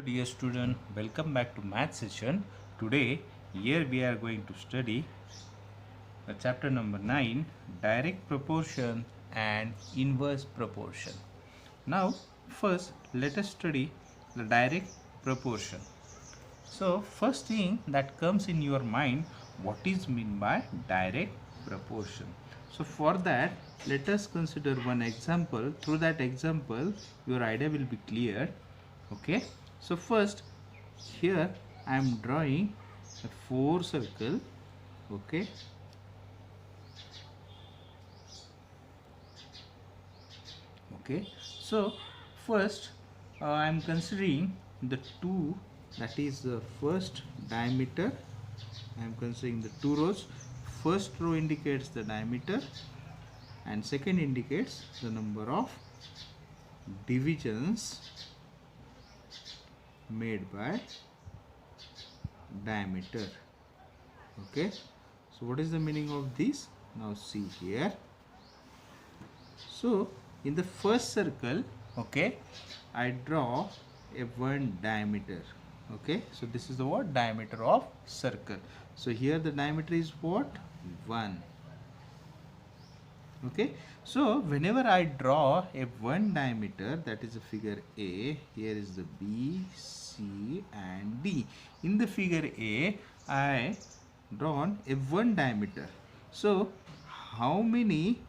Dear student, welcome back to math session. Today, here we are going to study chapter number 9, direct proportion and inverse proportion. Now, first let us study the direct proportion. So, first thing that comes in your mind, what is meant by direct proportion? So, for that, let us consider one example. Through that example, your idea will be clear. Okay. So, first, here I am drawing a 4 circle. Okay. Okay. So, first, I am considering the 2, that is the first diameter. I am considering the 2 rows. First row indicates the diameter and second indicates the number of divisions made by diameter. Okay, so what is the meaning of this? Now see here. So in the first circle, okay, I draw a 1 diameter. Okay, so this is the what? Diameter of circle. So here the diameter is what? 1. Okay, so whenever I draw a 1 diameter, that is a figure A, here is the B, C and D. In the figure A, I drawn a 1 diameter. So how many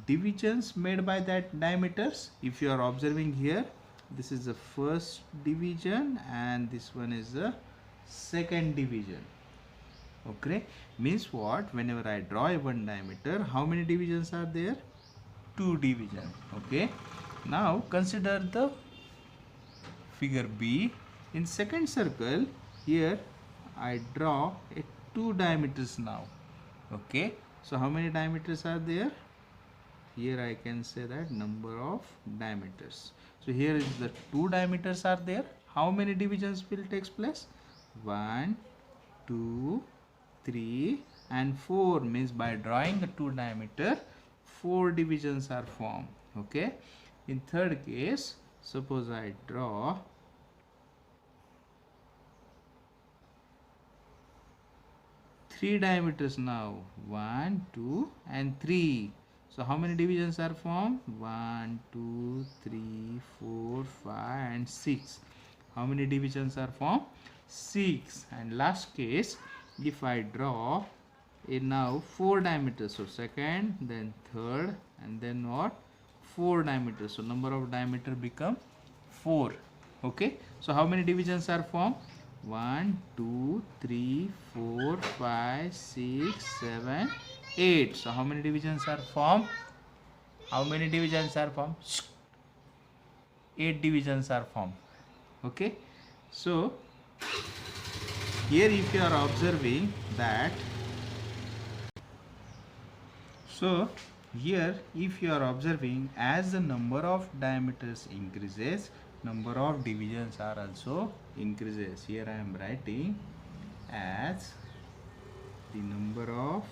divisions made by that diameters? If you are observing here, this is the first division and this one is the second division. Okay, means what? Whenever I draw a 1 diameter, how many divisions are there? 2 divisions. Okay, now consider the figure B. In second circle, here I draw a 2 diameters now. Okay, so how many diameters are there? Here I can say that number of diameters. So here is the 2 diameters are there. How many divisions will take place? 1, 2, 3 and 4, means by drawing the 2 diameter, 4 divisions are formed. Okay, in third case, suppose I draw three diameters now, 1, 2 and 3. So how many divisions are formed? 1, 2, 3, 4, 5 and 6. How many divisions are formed? 6. And last case, if I draw a now 4 diameters, so second, then third and then what? 4 diameters. So number of diameter become 4. Okay, so how many divisions are formed? 1, 2, 3, 4, 5, 6, 7, 8. So how many divisions are formed? How many divisions are formed? 8 divisions are formed. Okay, so here if you are observing that, so here if you are observing, as the number of diameters increases, number of divisions are also increases. Here I am writing as the number of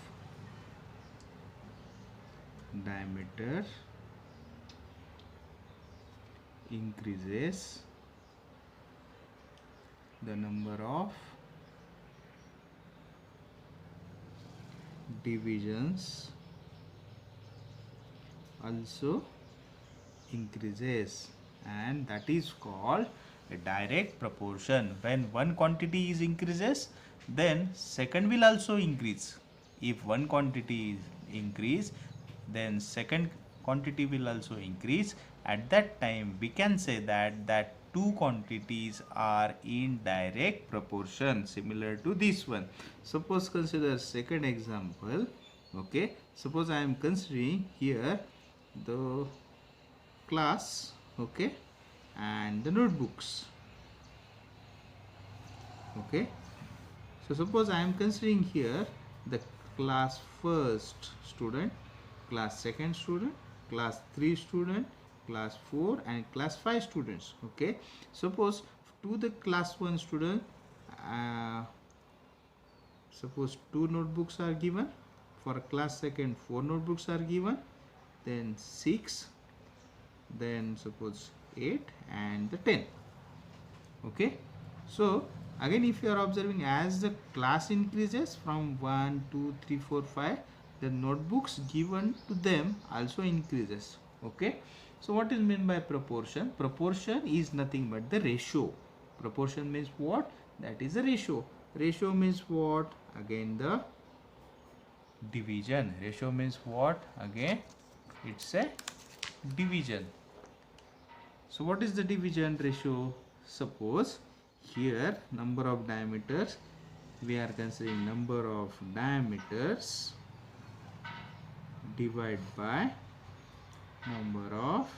diameter increases, the number of divisions also increases, and that is called a direct proportion. When one quantity is increases, then second will also increase. If one quantity is increase, then second quantity will also increase. At that time we can say that two quantities are in direct proportion, similar to this one. Suppose consider second example. Okay, suppose I am considering here the class, okay, and the notebooks. Okay, so suppose I am considering here the class first student, class second student, class 3 student, class 4 and class 5 students. Okay, suppose to the class 1 student, suppose 2 notebooks are given. For class second, 4 notebooks are given, then 6, then suppose 8 and the 10. Okay, so again, if you are observing, as the class increases from 1 2 3 4 5, the notebooks given to them also increases. Okay, so what is meant by proportion? Proportion is nothing but the ratio. Proportion means what? That is a ratio. Ratio means what? Again, the division. Ratio means what? Again, it's a division. So what is the division ratio? Suppose here number of diameters, we are considering number of diameters divided by number of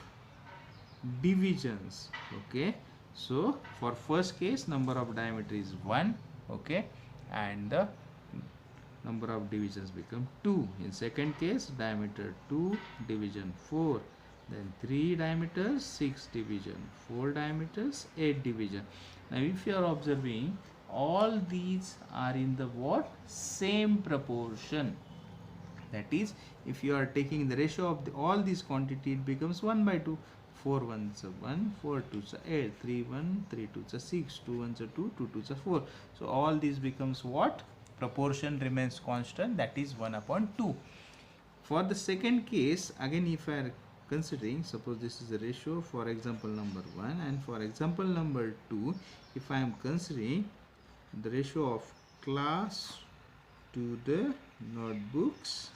divisions. Okay, so for first case, number of diameter is 1. Okay, and the number of divisions become 2. In second case, diameter 2, division 4, then 3 diameters, 6 division, 4 diameters, 8 division. Now if you are observing, all these are in the what? Same proportion. That is, if you are taking the ratio of all these quantity, it becomes 1 by 2. 4 ones are 1, 4 twos are 8, 3 1, 3 twos are 6, 2 ones are 2, 2 twos are 4. So all these becomes what? Proportion remains constant, that is 1 upon 2. For the second case, again if I are considering, suppose this is the ratio for example number 1, and for example number 2, if I am considering the ratio of class to the notebooks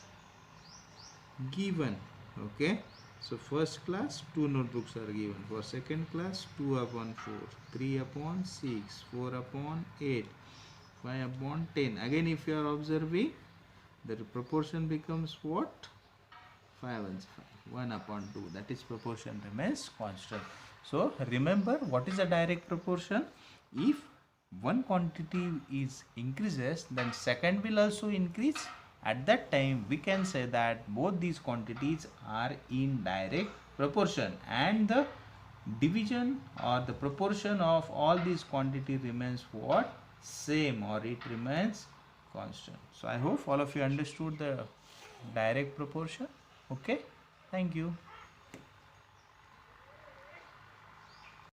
given. Okay, so first class 2 notebooks are given, for second class 2 upon 4, 3 upon 6, 4 upon 8, 5 upon 10. Again if you are observing, the proportion becomes what? 5 and 5, 1 upon 2, that is proportion remains constant. So remember, what is a direct proportion? If one quantity is increases, then second will also increase. At that time we can say that both these quantities are in direct proportion, and the division or the proportion of all these quantity remains what? Same, or it remains constant. So I hope all of you understood the direct proportion. Okay, thank you.